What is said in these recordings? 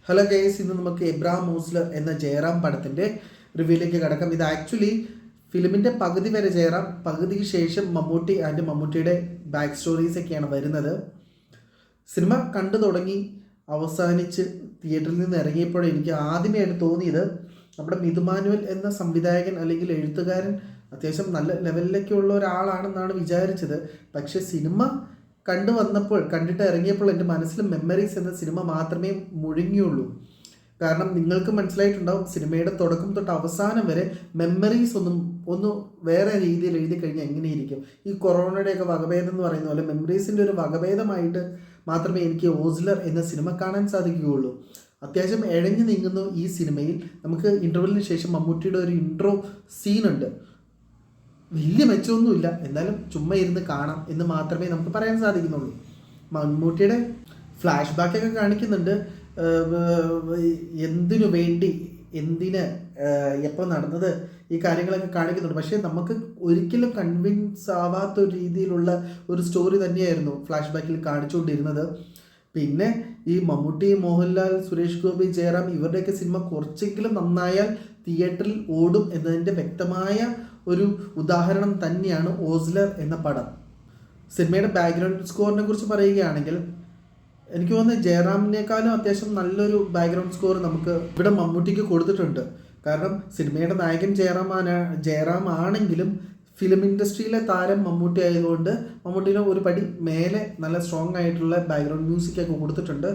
Hello guys, ഇന്ന് നമുക്ക് Abraham Ozler എന്ന ജയറാം പടത്തിൻ്റെ റിവ്യൂയിലേക്ക് കടക്കാം. ഇത് ആക്ച്വലി ഫിലിമിൻ്റെ പകുതി വരെ ജയറാം, പകുതിക്ക് ശേഷം മമ്മൂട്ടി ആൻഡ് മമ്മൂട്ടിയുടെ ബാക്ക് സ്റ്റോറീസൊക്കെയാണ് വരുന്നത്. സിനിമ കണ്ടു തുടങ്ങി അവസാനിച്ച് തിയേറ്ററിൽ നിന്ന് ഇറങ്ങിയപ്പോഴേ എനിക്ക് ആദ്യമായിട്ട് തോന്നിയത് നമ്മുടെ മിഥു മാനുവൽ എന്ന സംവിധായകൻ അല്ലെങ്കിൽ എഴുത്തുകാരൻ അത്യാവശ്യം നല്ല ലെവലിലേക്കുള്ള ഒരാളാണെന്നാണ് വിചാരിച്ചത്. പക്ഷേ സിനിമ കണ്ടിട്ട് ഇറങ്ങിയപ്പോൾ എൻ്റെ മനസ്സിൽ മെമ്മറീസ് എന്ന സിനിമ മാത്രമേ മുഴുങ്ങിയുള്ളൂ. കാരണം നിങ്ങൾക്ക് മനസ്സിലായിട്ടുണ്ടാവും, സിനിമയുടെ തുടക്കം തൊട്ട് അവസാനം വരെ മെമ്മറീസ് ഒന്ന് വേറെ രീതിയിൽ എഴുതി കഴിഞ്ഞാൽ എങ്ങനെയിരിക്കും. ഈ കൊറോണയുടെയൊക്കെ വകഭേദം എന്ന് പറയുന്ന പോലെ മെമ്മറീസിൻ്റെ ഒരു വകഭേദമായിട്ട് മാത്രമേ എനിക്ക് ഓസ്ലർ എന്ന സിനിമ കാണാൻ സാധിക്കുകയുള്ളൂ. അത്യാവശ്യം ഇഴഞ്ഞു നീങ്ങുന്നു ഈ സിനിമയിൽ. നമുക്ക് ഇൻ്റർവെല്ലിന് ശേഷം മമ്മൂട്ടിയുടെ ഒരു ഇൻട്രോ സീനുണ്ട്. വലിയ മെച്ചമൊന്നുമില്ല, എന്നാലും ചുമ്മാ ഇരുന്ന് കാണാം എന്ന് മാത്രമേ നമുക്ക് പറയാൻ സാധിക്കുന്നുള്ളൂ. മമ്മൂട്ടിയുടെ ഫ്ലാഷ് ബാക്കൊക്കെ കാണിക്കുന്നുണ്ട്, എന്തിനു വേണ്ടി, എപ്പോൾ നടന്നത്, ഈ കാര്യങ്ങളൊക്കെ കാണിക്കുന്നുണ്ട്. പക്ഷേ നമുക്ക് ഒരിക്കലും കൺവിൻസ് ആവാത്ത ഒരു രീതിയിലുള്ള ഒരു സ്റ്റോറി തന്നെയായിരുന്നു ഫ്ലാഷ് ബാക്കിൽ കാണിച്ചുകൊണ്ടിരുന്നത്. പിന്നെ ഈ മമ്മൂട്ടി, മോഹൻലാൽ, സുരേഷ് ഗോപി, ജയറാം ഇവരുടെയൊക്കെ സിനിമ കുറച്ചെങ്കിലും നന്നായാൽ തിയേറ്ററിൽ ഓടും എന്നതിൻ്റെ വ്യക്തമായ ഒരു ഉദാഹരണം തന്നെയാണ് ഓസ്ലർ എന്ന പടം. സിനിമയുടെ ബാക്ക്ഗ്രൗണ്ട് സ്കോറിനെ കുറിച്ച് പറയുകയാണെങ്കിൽ എനിക്ക് തോന്നുന്നത് ജയറാമിനേക്കാളും അത്യാവശ്യം നല്ലൊരു ബാക്ക്ഗ്രൗണ്ട് സ്കോർ നമുക്ക് ഇവിടെ മമ്മൂട്ടിക്ക് കൊടുത്തിട്ടുണ്ട്. കാരണം സിനിമയുടെ നായകൻ ജയറാം ആണെങ്കിലും ഫിലിം ഇൻഡസ്ട്രിയിലെ താരം മമ്മൂട്ടി ആയതുകൊണ്ട് മമ്മൂട്ടിയുടെ ഒരു പടി മേലെ നല്ല സ്ട്രോങ് ആയിട്ടുള്ള ബാക്ക്ഗ്രൗണ്ട് മ്യൂസിക്കൊക്കെ കൊടുത്തിട്ടുണ്ട്.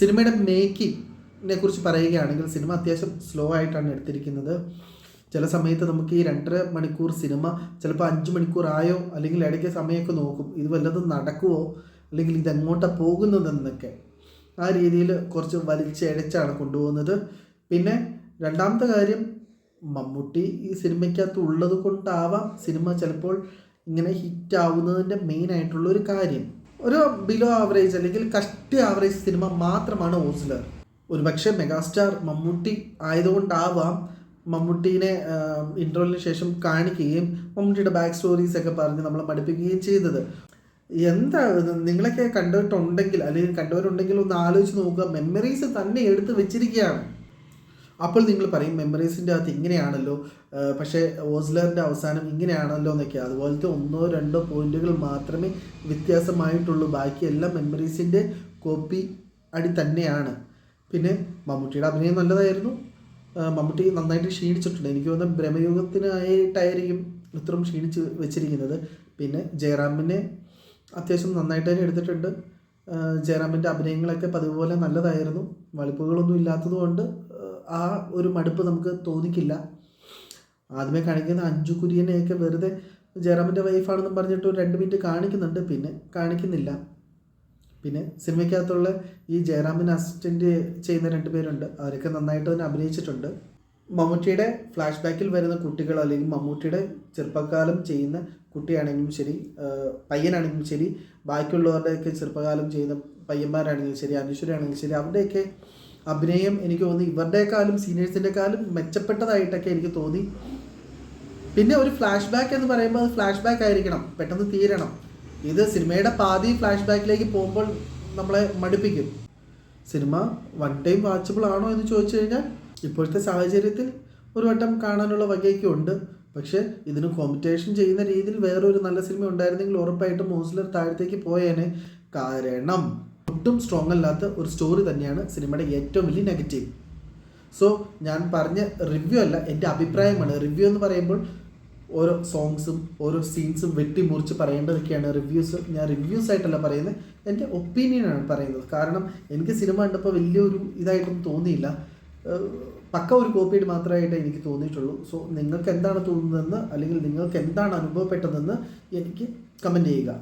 സിനിമയുടെ മേക്കിങ്ങിനെ കുറിച്ച് പറയുകയാണെങ്കിൽ സിനിമ അത്യാവശ്യം സ്ലോ ആയിട്ടാണ് എടുത്തിരിക്കുന്നത്. ചില സമയത്ത് നമുക്ക് ഈ 2.5 മണിക്കൂർ സിനിമ ചിലപ്പോൾ 5 മണിക്കൂർ ആയോ, അല്ലെങ്കിൽ ഇടയ്ക്ക് സമയമൊക്കെ നോക്കും, ഇത് വല്ലതും നടക്കുമോ അല്ലെങ്കിൽ ഇതെങ്ങോട്ടാണ് പോകുന്നതെന്നൊക്കെ. ആ രീതിയിൽ കുറച്ച് വലിച്ചഴച്ചാണ് കൊണ്ടുപോകുന്നത്. പിന്നെ രണ്ടാമത്തെ കാര്യം, മമ്മൂട്ടി ഈ സിനിമയ്ക്കകത്ത് ഉള്ളത് കൊണ്ടാവാം സിനിമ ചിലപ്പോൾ ഇങ്ങനെ ഹിറ്റ് ആവുന്നതിൻ്റെ മെയിനായിട്ടുള്ള ഒരു കാര്യം. ഒരു ബിലോ ആവറേജ് അല്ലെങ്കിൽ കഷ്ടി ആവറേജ് സിനിമ മാത്രമാണ് ഓസ്ലർ. ഒരുപക്ഷെ മെഗാസ്റ്റാർ മമ്മൂട്ടി ആയതുകൊണ്ടാവാം മമ്മൂട്ടീനെ ഇൻ്റർവെല്ലിന് ശേഷം കാണിക്കുകയും മമ്മൂട്ടിയുടെ ബാക്ക് സ്റ്റോറീസൊക്കെ പറഞ്ഞ് നമ്മളെ മടുപ്പിക്കുകയും ചെയ്തത്. എന്താ നിങ്ങളൊക്കെ കണ്ടിട്ടുണ്ടെങ്കിൽ അല്ലെങ്കിൽ കണ്ടവരുണ്ടെങ്കിൽ ഒന്ന് ആലോചിച്ച് നോക്കുക. മെമ്മറീസ് തന്നെ എടുത്ത് വെച്ചിരിക്കുകയാണ്. അപ്പോൾ നിങ്ങൾ പറയും മെമ്മറീസിൻ്റെ അകത്ത് ഇങ്ങനെയാണല്ലോ, പക്ഷേ ഓസ്ലറിൻ്റെ അവസാനം ഇങ്ങനെയാണല്ലോ എന്നൊക്കെ. അതുപോലത്തെ 1-2 പോയിന്റുകൾ മാത്രമേ വ്യത്യാസമായിട്ടുള്ളൂ. ബാക്കിയെല്ലാം മെമ്മറീസിൻ്റെ കോപ്പി അടി തന്നെയാണ്. പിന്നെ മമ്മൂട്ടിയുടെ അഭിനയം നല്ലതായിരുന്നു. മമ്മൂട്ടി നന്നായിട്ട് ക്ഷീണിച്ചിട്ടുണ്ട്. എനിക്ക് തോന്നുന്നത് ബ്രഹ്മയുഗത്തിനായിട്ടായിരിക്കും ഇത്രയും ക്ഷീണിച്ച് വെച്ചിരിക്കുന്നത്. പിന്നെ ജയറാമിനെ അത്യാവശ്യം നന്നായിട്ട് തന്നെ എടുത്തിട്ടുണ്ട്. ജയറാമിൻ്റെ അഭിനയങ്ങളൊക്കെ പതിവുപോലെ നല്ലതായിരുന്നു. വളിപ്പുകളൊന്നും ഇല്ലാത്തതുകൊണ്ട് ആ ഒരു മടുപ്പ് നമുക്ക് തോന്നിക്കില്ല. ആദ്യമേ കാണിക്കുന്ന അഞ്ജു കുര്യനെയൊക്കെ വെറുതെ ജയറാമിൻ്റെ വൈഫാണെന്നും പറഞ്ഞിട്ട് ഒരു 2 മിനിറ്റ് കാണിക്കുന്നുണ്ട്, പിന്നെ കാണിക്കുന്നില്ല. പിന്നെ സിനിമയ്ക്കകത്തുള്ള ഈ ജയറാമിന് അസിസ്റ്റൻ്റ് ചെയ്യുന്ന 2 പേരുണ്ട്, അവരൊക്കെ നന്നായിട്ട് തന്നെ അഭിനയിച്ചിട്ടുണ്ട്. മമ്മൂട്ടിയുടെ ഫ്ലാഷ് ബാക്കിൽ വരുന്ന കുട്ടികൾ അല്ലെങ്കിൽ മമ്മൂട്ടിയുടെ ചെറുപ്പകാലം ചെയ്യുന്ന കുട്ടിയാണെങ്കിലും ശരി, പയ്യനാണെങ്കിലും ശരി, ബാക്കിയുള്ളവരുടെയൊക്കെ ചെറുപ്പകാലം ചെയ്യുന്ന പയ്യന്മാരാണെങ്കിലും ശരി, അനശ്വരാണെങ്കിലും ശരി, അവരുടെയൊക്കെ അഭിനയം എനിക്ക് തോന്നി ഇവരുടെക്കാളും സീനിയേഴ്സിൻ്റെക്കാളും മെച്ചപ്പെട്ടതായിട്ടൊക്കെ എനിക്ക് തോന്നി. പിന്നെ ഒരു ഫ്ലാഷ് ബാക്ക് എന്ന് പറയുമ്പോൾ അത് ഫ്ലാഷ് ബാക്ക് ആയിരിക്കണം, പെട്ടെന്ന് തീരണം. ഇത് സിനിമയുടെ പാതി ഫ്ലാഷ് ബാക്കിലേക്ക് പോകുമ്പോൾ നമ്മളെ മടുപ്പിക്കും. സിനിമ 1 ടൈം വാച്ചബിൾ ആണോ എന്ന് ചോദിച്ചു കഴിഞ്ഞാൽ ഇപ്പോഴത്തെ സാഹചര്യത്തിൽ ഒരു വട്ടം കാണാനുള്ള വകയൊക്കെ ഉണ്ട്. പക്ഷേ ഇതിന് കോമ്പറ്റീഷൻ ചെയ്യുന്ന രീതിയിൽ വേറൊരു നല്ല സിനിമ ഉണ്ടായിരുന്നെങ്കിൽ ഉറപ്പായിട്ടും ഓസ്ലർ താഴത്തേക്ക് പോയേനെ. കാരണം ഒട്ടും സ്ട്രോങ് അല്ലാത്ത ഒരു സ്റ്റോറി തന്നെയാണ് സിനിമയുടെ ഏറ്റവും വലിയ നെഗറ്റീവ്. സോ ഞാൻ പറഞ്ഞ റിവ്യൂ അല്ല, എൻ്റെ അഭിപ്രായമാണ്. റിവ്യൂ എന്ന് പറയുമ്പോൾ ഓരോ സോങ്സും ഓരോ സീൻസും വെട്ടിമുറിച്ച് പറയേണ്ടതൊക്കെയാണ് റിവ്യൂസ്. ഞാൻ റിവ്യൂസ് ആയിട്ടല്ല പറയുന്നത്, എൻ്റെ ഒപ്പീനിയനാണ് പറയുന്നത്. കാരണം എനിക്ക് സിനിമ കണ്ടപ്പോൾ വലിയൊരു ഇതായിട്ടൊന്നും തോന്നിയില്ല, പക്ക ഒരു കോപ്പിയുടെ മാത്രമായിട്ട് എനിക്ക് തോന്നിയിട്ടുള്ളൂ. സോ നിങ്ങൾക്ക് എന്താണ് തോന്നുന്നതെന്ന് അല്ലെങ്കിൽ നിങ്ങൾക്ക് എന്താണ് അനുഭവപ്പെട്ടതെന്ന് എനിക്ക് കമൻറ്റ് ചെയ്യുക.